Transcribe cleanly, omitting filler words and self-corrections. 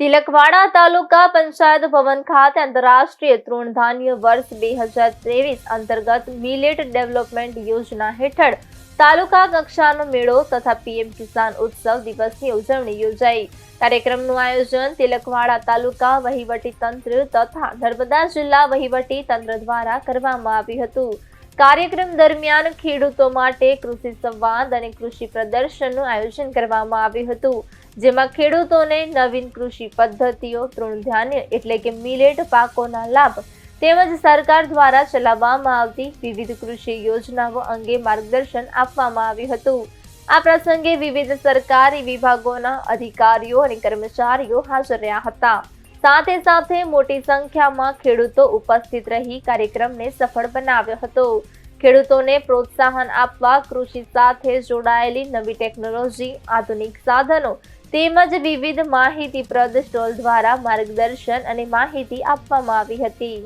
તિલકવાડા તાલુકા પંચાયત ભવન ખાતે આંતરરાષ્ટ્રીય તૃણધાન્ય વર્ષ 2023 અંતર્ગત મિલેટ ડેવલપમેન્ટ યોજના હેઠળ તાલુકા કક્ષાનો મેળો તથા પીએમ કિસાન ઉત્સવ દિવસની ઉજવણી યોજાઈ। કાર્યક્રમનું આયોજન તિલકવાડા તાલુકા વહીવટી તંત્ર તથા નર્મદા જિલ્લા વહીવટી તંત્ર દ્વારા કરવામાં આવ્યું હતું। કાર્યક્રમ દરમિયાન ખેડૂતો માટે કૃષિ સંવાદ અને કૃષિ પ્રદર્શનનું આયોજન કરવામાં આવ્યું હતું, જેમાં ખેડૂતોને નવીન કૃષિ પદ્ધતિઓ, તૃણધાન્ય એટલે કે મિલેટ પાકોના લાભ તેમજ સરકાર દ્વારા ચલાવવામાં આવતી વિવિધ કૃષિ યોજનાઓ અંગે માર્ગદર્શન આપવામાં આવ્યું હતું। આ પ્રસંગે વિવિધ સરકારી વિભાગોના અધિકારીઓ અને કર્મચારીઓ હાજર રહ્યા હતા। સાથે સાથે મોટી સંખ્યામાં ખેડૂતો ઉપસ્થિત રહી કાર્યક્રમને સફળ બનાવ્યો હતો। ખેડૂતોને પ્રોત્સાહન આપવા કૃષિ સાથે જોડાયેલી નવી ટેકનોલોજી, આધુનિક સાધનો તેમજ વિવિધ માહિતીપ્રદ સ્ટોલ દ્વારા માર્ગદર્શન અને માહિતી આપવામાં આવી હતી।